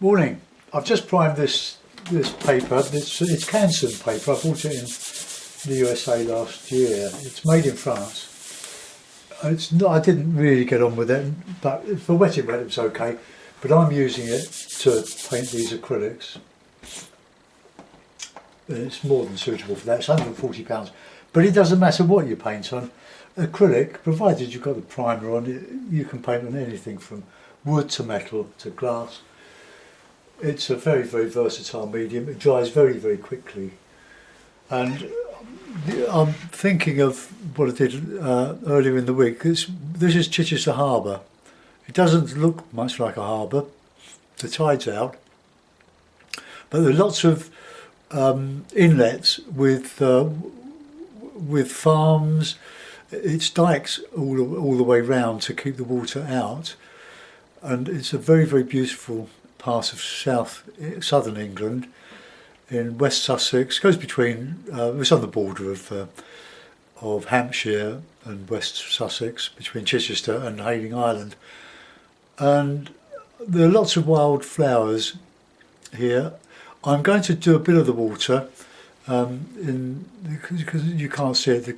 Morning. I've just primed this paper. It's Canson paper. I bought it in the USA last year. It's made in France. It's not. I didn't really get on with it, but for wetting wet it was okay. But I'm using it to paint these acrylics. It's more than suitable for that. It's £140. But it doesn't matter what you paint on. Acrylic, provided you've got the primer on, you can paint on anything from wood to metal to glass. It's a very, very versatile medium. It dries very, very quickly. And I'm thinking of what I did earlier in the week. This is Chichester Harbour. It doesn't look much like a harbour. The tide's out. But there are lots of inlets with farms. It's dikes all the way round to keep the water out. And it's a very, very beautiful part of southern England, in West Sussex. It goes between, it's on the border of Hampshire and West Sussex, between Chichester and Hayling Island. And there are lots of wild flowers here. I'm going to do a bit of the water, because you can't see it, the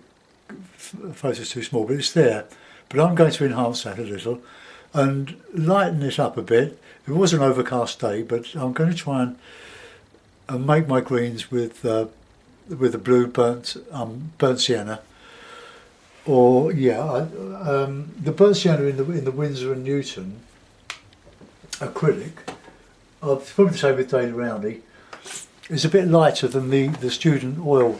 photo's too small, but it's there. But I'm going to enhance that a little and lighten it up a bit. It was an overcast day, but I'm going to try and make my greens with the blue burnt sienna, or the burnt sienna in the Winsor and Newton acrylic. I'll probably say with Daily Roundy, is a bit lighter than the student oil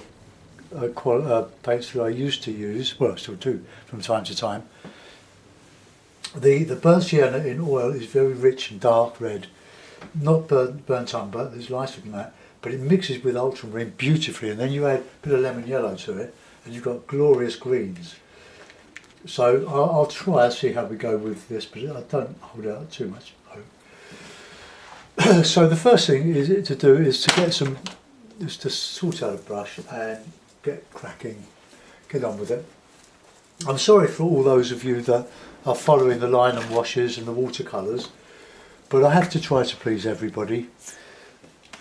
paints that I used to use. Well, I still do from time to time. The burnt sienna in oil is very rich and dark red, not burnt umber, it's lighter than that, but it mixes with ultramarine beautifully, and then you add a bit of lemon yellow to it and you've got glorious greens. So I'll try and see how we go with this, but I don't hold out too much hope. So the first thing to do is to sort out a brush and get cracking, get on with it. I'm sorry for all those of you that are following the line and washes and the watercolours, but I have to try to please everybody,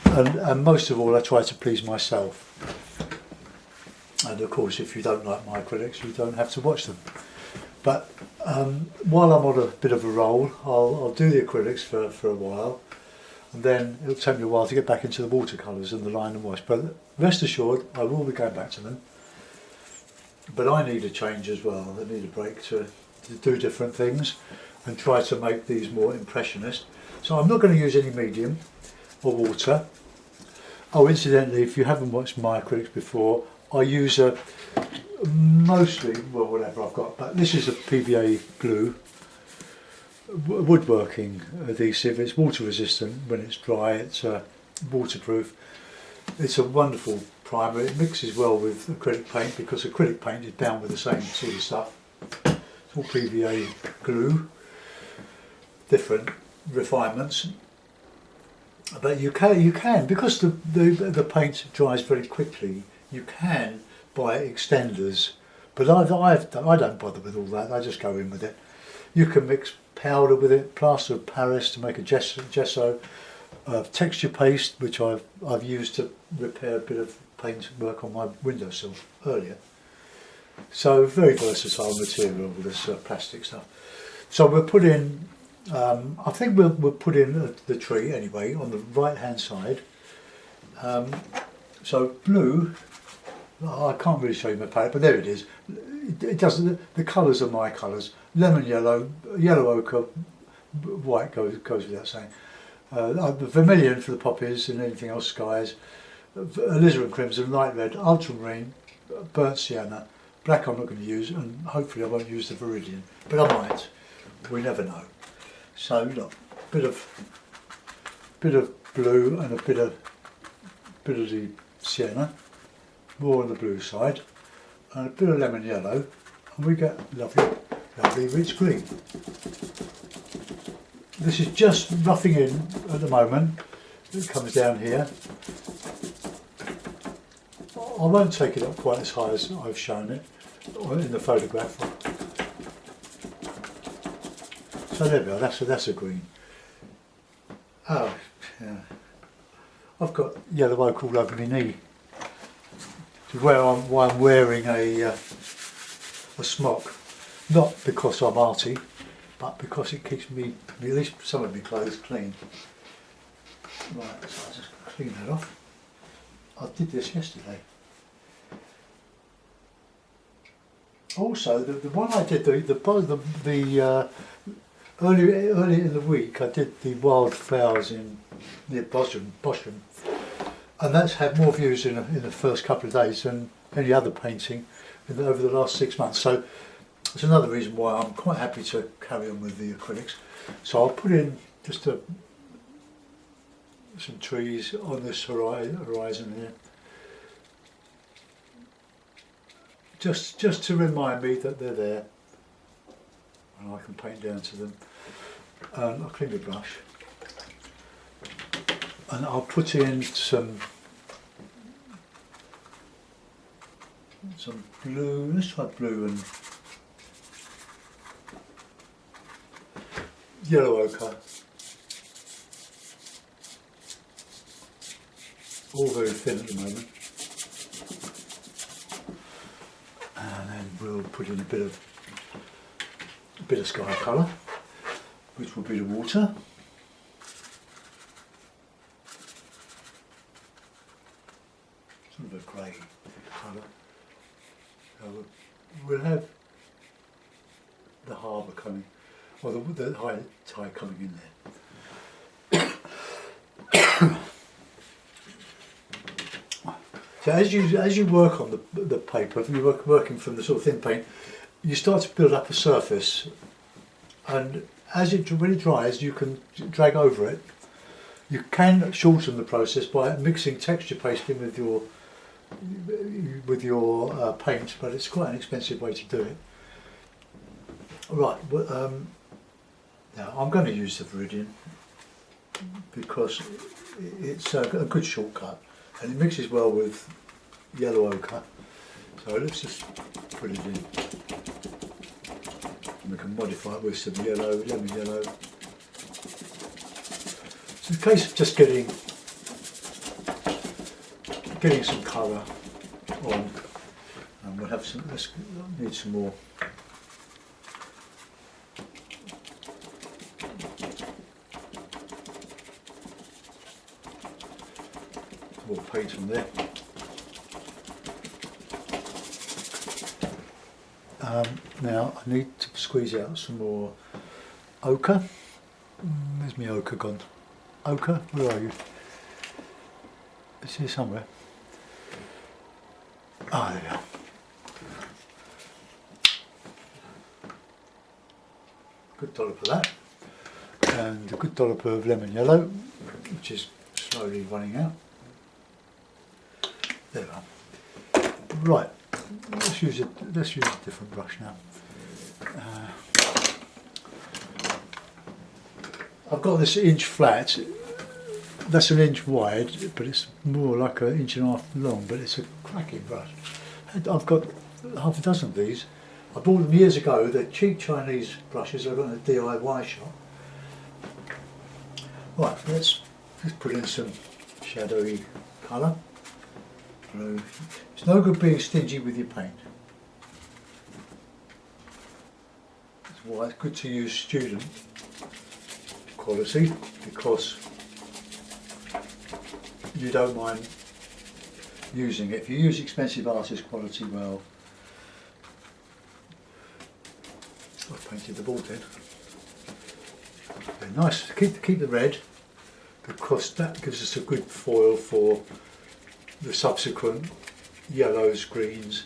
and most of all I try to please myself. And of course, if you don't like my acrylics, you don't have to watch them. But while I'm on a bit of a roll, I'll do the acrylics for a while, and then it'll take me a while to get back into the watercolours and the line and wash. But rest assured, I will be going back to them. But I need a change as well. I need a break to do different things and try to make these more impressionist. So I'm not going to use any medium or water. Oh, incidentally, if you haven't watched my acrylics before, I use mostly, well, whatever I've got, but this is a PVA glue, woodworking adhesive. It's water resistant when it's dry, it's waterproof. It's a wonderful primer. It mixes well with acrylic paint because acrylic paint is bound with the same sort of stuff. It's all PVA glue, different refinements. But you can because the paint dries very quickly. You can buy extenders, but I don't bother with all that. I just go in with it. You can mix powder with it, plaster of Paris to make a gesso, texture paste, which I've used to repair a bit of paint work on my windowsill earlier. So very versatile material with this plastic stuff. So we'll put in, I think we'll put in the tree anyway on the right hand side. So blue, I can't really show you my palette, but there it is. It doesn't. The colours are my colours. Lemon yellow, yellow ochre, white goes without saying. Vermilion for the poppies and anything else, skies. Alizarin crimson, light red, ultramarine, burnt sienna. Black I'm not going to use, and hopefully I won't use the Viridian, but I might. We never know. So look, bit of blue and a bit of the sienna, more on the blue side, and a bit of lemon yellow, and we get lovely rich green. This is just roughing in at the moment. It comes down here. I won't take it up quite as high as I've shown it in the photograph. So there we are, that's a green. Oh, Yeah. I've got yellow ochre all over my knee. Why I'm wearing a smock, not because I'm arty, but because it keeps me, at least some of my clothes, clean. Right, so I'll just clean that off. I did this yesterday. Also, the one I did, early in the week, I did the wildflowers in Nr Bosham, and that's had more views in the first couple of days than any other painting over the last 6 months. So it's another reason why I'm quite happy to carry on with the acrylics. So I'll put in just some trees on this horizon here, just to remind me that they're there, and I can paint down to them. I'll clean the brush, and I'll put in some blue. Let's try blue and yellow ochre. All very thin at the moment. And then we'll put in a bit of sky colour, which will be the water. Sort of a grey colour. We'll have the harbour coming, or the high tide coming in there. So as you work on the paper, if you're working from the sort of thin paint, you start to build up a surface, and when it dries, you can drag over it. You can shorten the process by mixing texture pasting with your paint, but it's quite an expensive way to do it. Right, now I'm going to use the Viridian because it's a good shortcut, and it mixes well with yellow ochre. So let's just put it in. And we can modify it with some lemon yellow. It's a case of just getting some colour on, and we'll have some. Let's need some more. More paint on there. Now I need to squeeze out some more ochre. Where's my ochre gone? Ochre, where are you? It's here somewhere. Ah, there we are. Good dollop of that, and a good dollop of lemon yellow, which is slowly running out. There we are. Right, let's use a different brush now. I've got this inch flat. That's an inch wide, but it's more like an inch and a half long. But it's a cracking brush. I've got half a dozen of these. I bought them years ago. They're cheap Chinese brushes. I got in a DIY shop. Right, let's put in some shadowy colour. Blue. It's no good being stingy with your paint. That's why it's good to use student quality, because you don't mind using it. If you use expensive artist quality, well, I've painted the ball then. Very nice. Keep the red, because that gives us a good foil for the subsequent yellows, greens.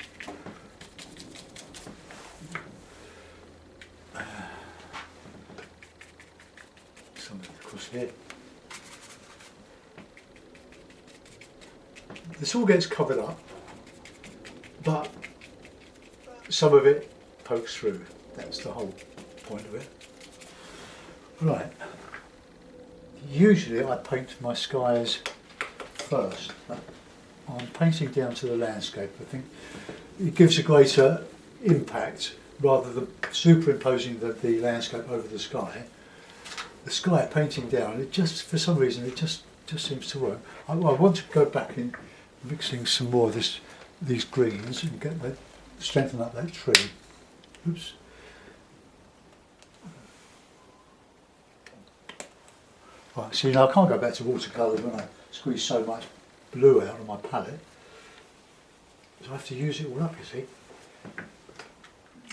Some across here. This all gets covered up, but some of it pokes through. That's the whole point of it. Right. Usually I paint my skies first. I'm painting down to the landscape. I think it gives a greater impact rather than superimposing the landscape over the sky. the sky painting down, it just, for some reason, it just seems to work. I want to go back in mixing some more of these greens and get that, strengthen up that tree. Oops. Right, see now I can't go back to watercolours when I squeeze so much blue out of my palette. So I have to use it all up, you see.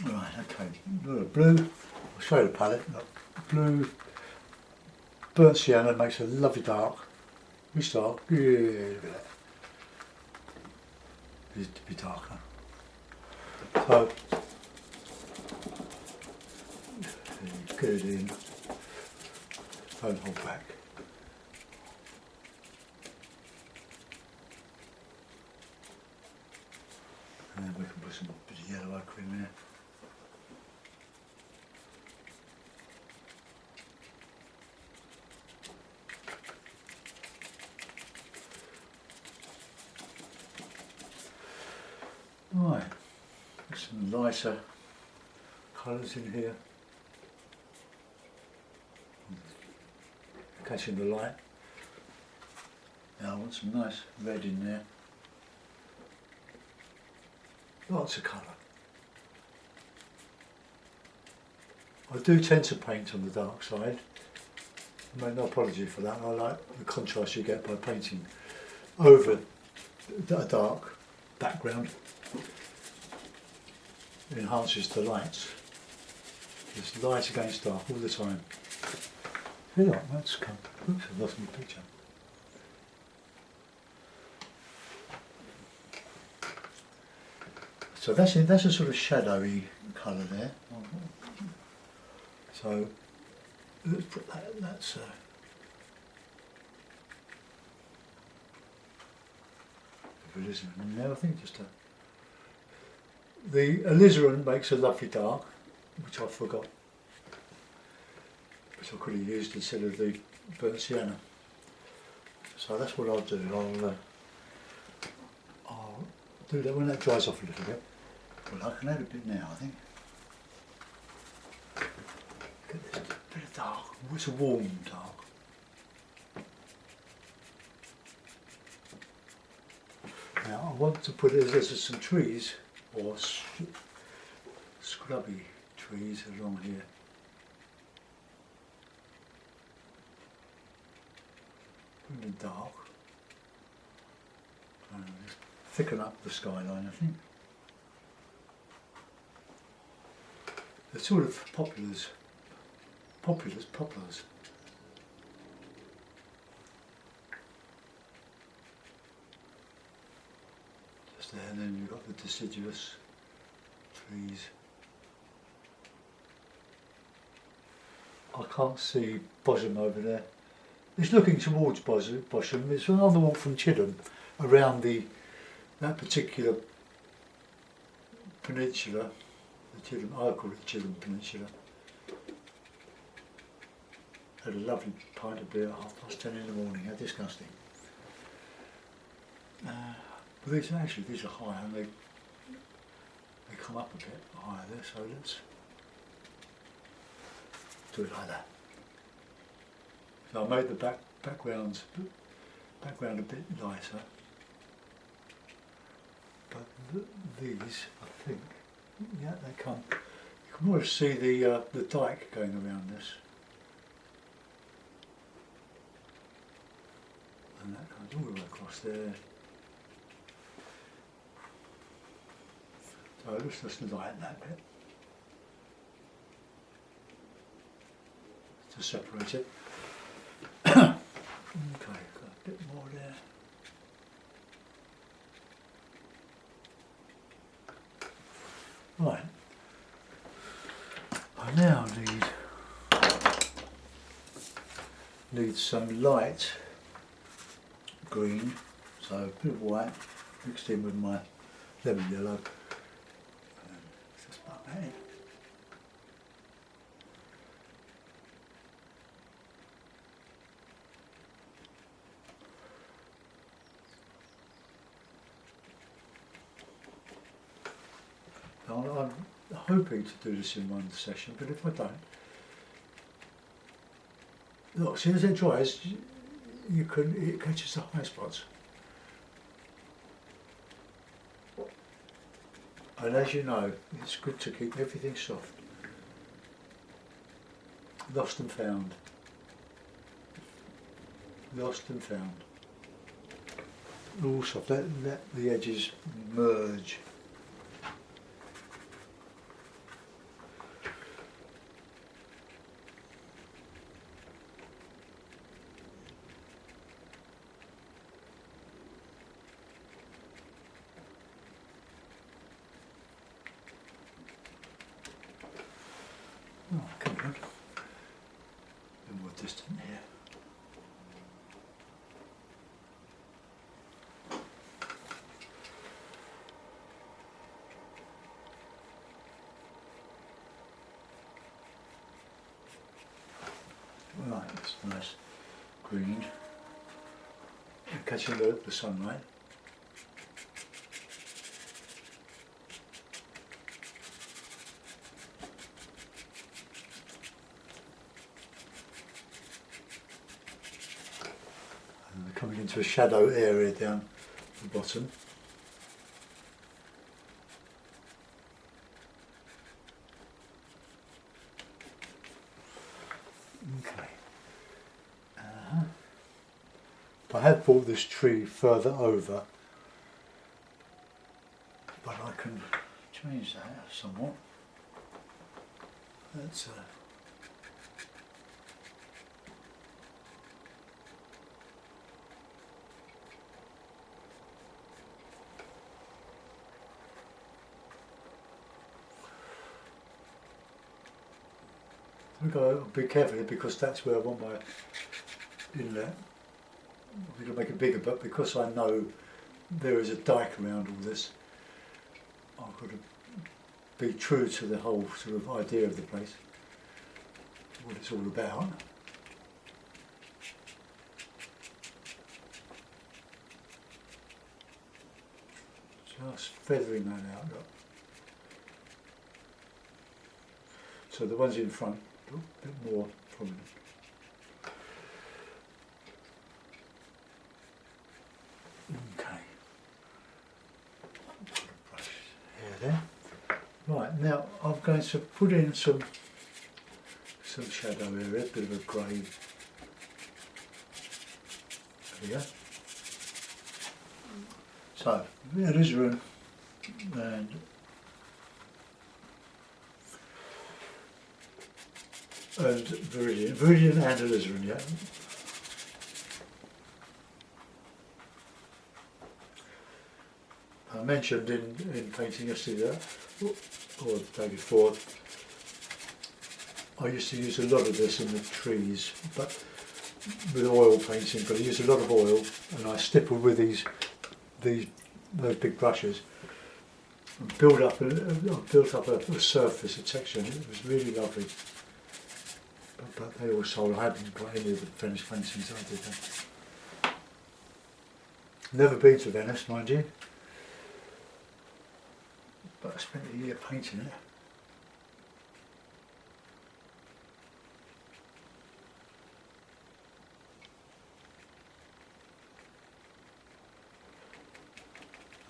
Right, okay. Blue, I'll show you the palette. Look, blue, burnt sienna makes a lovely dark. Which dark? Yeah, look at that. Needs to be darker. So, get it in. Don't hold back. And then we can put some bit of yellow ochre in there. Right, there's some lighter colours in here. Catching the light. Now I want some nice red in there. Lots of colour. I do tend to paint on the dark side. I make no apology for that. I like the contrast you get by painting over a dark background. It enhances the lights. It's light against dark all the time. Feel like that's come. Oops, I've lost my picture. So that's a sort of shadowy colour there. So let's put that. That's alizarin. Now I think just the alizarin makes a lovely dark, which I forgot, which I could have used instead of the burnt sienna. So that's what I'll do. I'll do that when that dries off a little bit. Well, I can add a bit now, I think. Get this bit of dark. It's a warm dark. Now I want to put there's some trees or scrubby trees along here. In the dark. And just thicken up the skyline, I think. They're sort of poplars. Just there, and then you've got the deciduous trees. I can't see Bosham over there. It's looking towards Bosham. It's on the walk from Chidham around that particular peninsula. The Chidham, I call it the Chidham Peninsula. Had a lovely pint of beer at 10:30 in the morning. How disgusting. But these are higher, and they come up a bit higher there. So let's do it like that. So I made the background a bit lighter, but these, I think, yeah, they come. You can almost see the dike going around this, and that comes all the way across there. So let's just lighten that bit to separate it. Okay, got a bit more there. Right. I now need some light green, so a bit of white mixed in with my lemon yellow. Just put that in. I'm hoping to do this in one session, but if I don't, look, as soon as it dries, it catches the high spots. And as you know, it's good to keep everything soft. Lost and found. Lost and found. All soft. Let the edges merge. Oh, come on. A bit more distant here. Right, it's nice green. Catching the sunlight. And we're coming into a shadow area down the bottom. Okay. I have brought this tree further over, but I can change that somewhat. That's I've got to be careful here because that's where I want my inlet. I'm going to make it bigger, but because I know there is a dike around all this, I've got to be true to the whole sort of idea of the place, what it's all about. Just feathering that out. Look. So the ones in front look a bit more prominent. Okay. Put a brush here then. Right, now I'm going to put in some shadow area, a bit of a grey. There we go. So, alizarin and viridian and alizarin, yeah. I mentioned in painting yesterday, or the day before, I used to use a lot of this in the trees, but with oil painting, but I used a lot of oil and I stippled with those big brushes and built up a surface, a texture, and it was really lovely. But they all sold. I hadn't got any of the finished paintings I did then. Never been to Venice, mind you, but I spent a year painting it.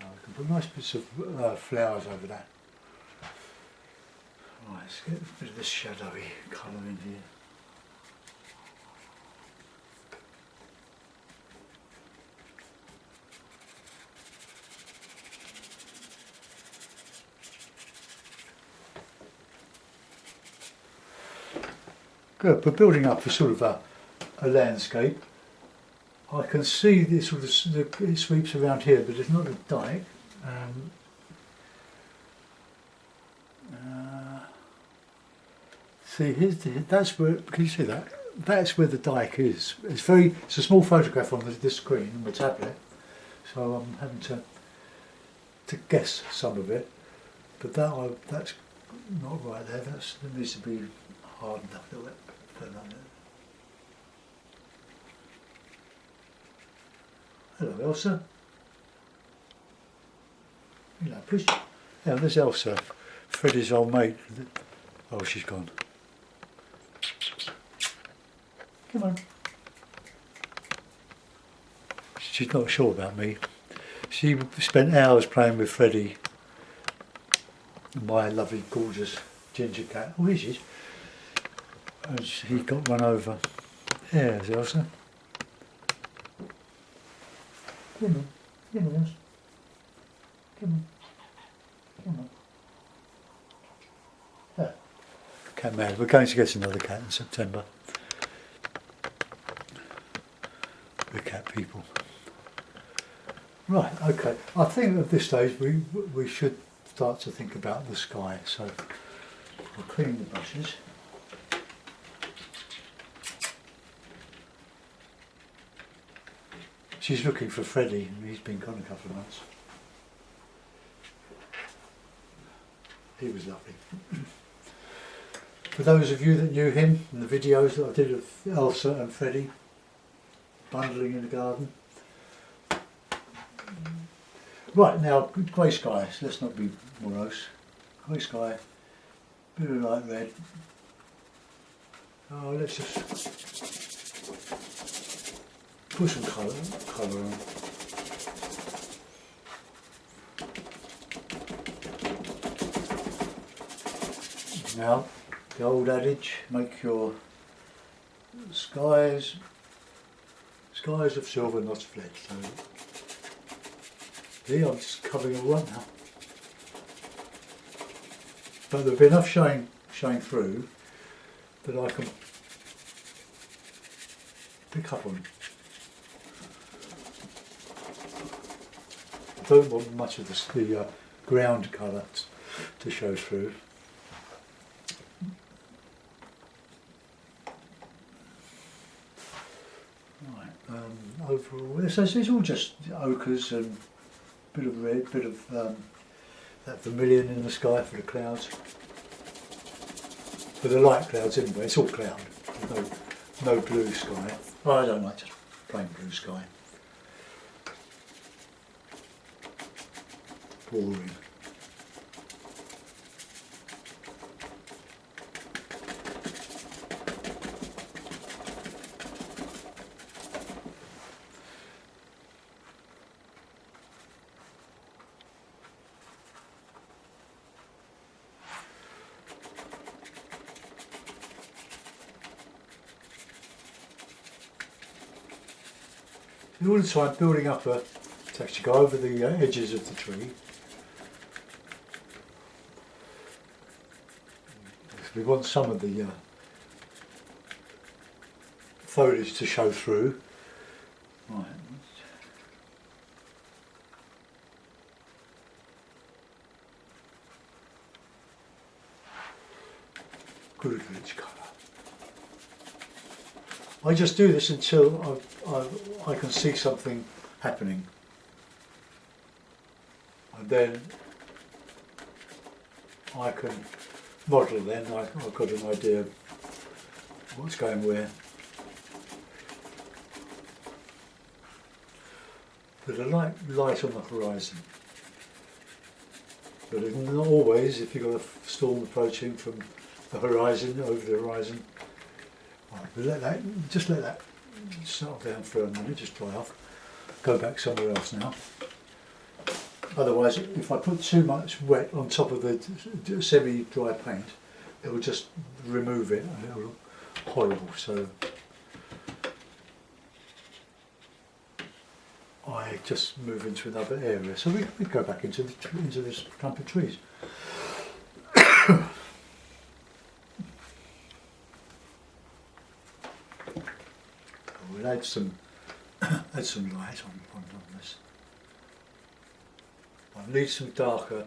I can put nice bits of flowers over that. Right, let's get a bit of this shadowy colour in here. Good, but building up a sort of a landscape, I can see this sort of it sweeps around here, but it's not a dike. See, that's where. Can you see that? That's where the dike is. It's a small photograph on this screen on the tablet, so I'm having to guess some of it. But that's not right there. That needs to be hardened up a little bit. Hello, Elsa. Hello, please. Yeah, there's Elsa, Freddie's old mate. Oh, she's gone. Come on. She's not sure about me. She spent hours playing with Freddie, my lovely, gorgeous ginger cat. Oh, here she is. And he got run over. There's Elsa. Come on. Come on, Elsa. Come on. Come on. Yeah. Cat mad. We're going to get another cat in September. We're cat people. Right, okay. I think at this stage we should start to think about the sky. So we'll clean the brushes. She's looking for Freddie, and he's been gone a couple of months. He was lovely. For those of you that knew him in the videos that I did of Elsa and Freddie bundling in the garden. Right, now, grey sky, so let's not be morose. Grey sky, bit of light red. Oh, let's just put some colour on. Now, the old adage, make your skies of silver, not of lead. So, here I'm just covering all up now. But there'll be enough showing through that I can pick up on. I don't want much of the ground colour to show through. Right, overall, it's all just ochres and bit of red, bit of that vermilion in the sky for the clouds. For the light clouds anyway, it's all cloud. No blue sky. Oh, I don't like just plain blue sky. Boring. All the time building up a texture, go over the edges of the tree. We want some of the foliage to show through. Right. Good rich colour. I just do this until I can see something happening, and then I can model. Then I've got an idea of what's going where. There's a light on the horizon, but it's not always. If you've got a storm approaching from the horizon, over the horizon. Right, just let that settle down for a minute, just dry off. Go back somewhere else now. Otherwise, if I put too much wet on top of the semi-dry paint, it will just remove it and it will look horrible. So I just move into another area. So we go back into this clump of trees. We'll add some light on this. I need some darker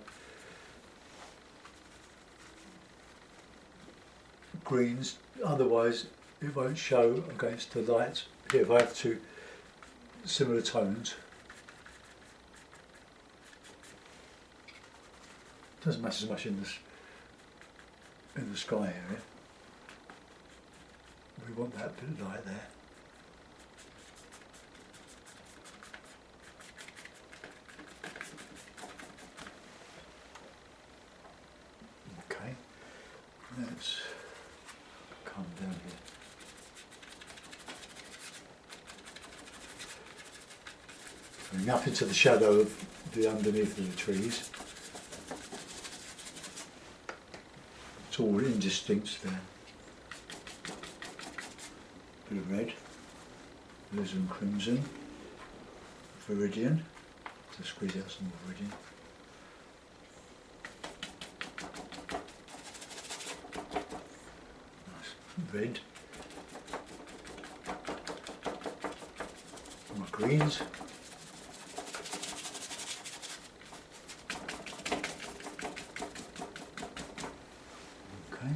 greens, otherwise it won't show against the light. Here, if I have two similar tones, doesn't matter so much in the sky area. We want that bit of light there. Okay, let's come down here. Going up into the shadow of the underneath of the trees. It's all indistinct there. Bit of red, alizarin crimson, viridian, to squeeze out some more viridian. Nice red. My greens. Okay.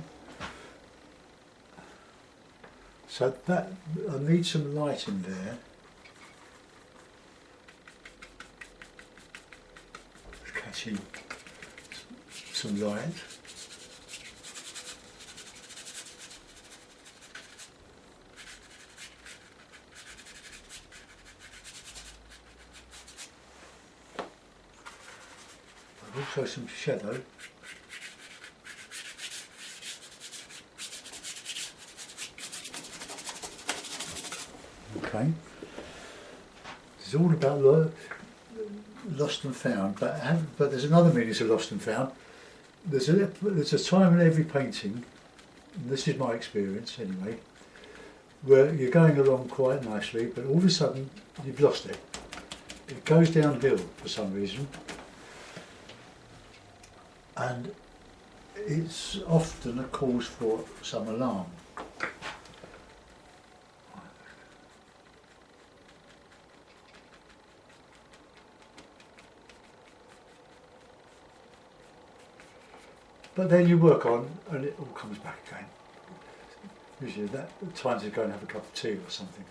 So that, I need some light in there. Catching some light. Also some shadow. Okay. It's all about lost and found, but there's another meaning to lost and found. There's a time in every painting, and this is my experience anyway, where you're going along quite nicely, but all of a sudden you've lost it. It goes downhill for some reason. And it's often a cause for some alarm. But then you work on and it all comes back again. Usually that time to go and have a cup of tea or something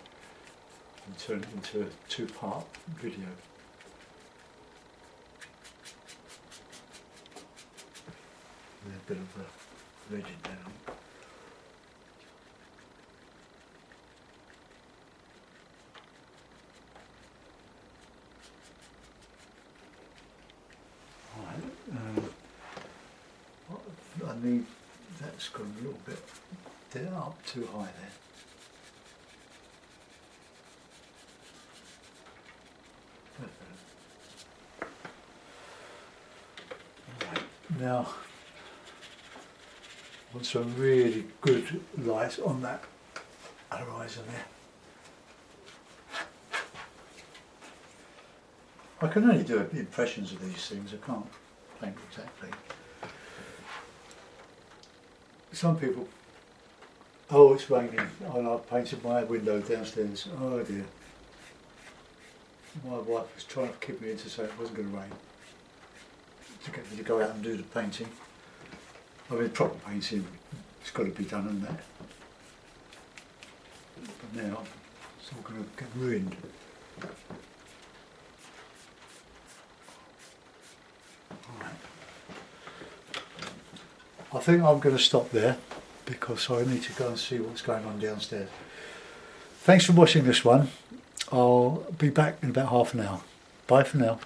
and turn it into a two-part video. A bit of a red in there. Right, I need, that's got a little bit up too high there. Right, now, want some really good light on that horizon there. I can only do impressions of these things, I can't paint exactly. Some people, oh it's raining, and I've painted my window downstairs, oh dear. My wife was trying to keep me in to say it wasn't going to rain, to get me to go out and do the painting. I mean, proper painting, it's got to be done on that. But now, it's all going to get ruined. Alright. I think I'm going to stop there because I need to go and see what's going on downstairs. Thanks for watching this one. I'll be back in about half an hour. Bye for now.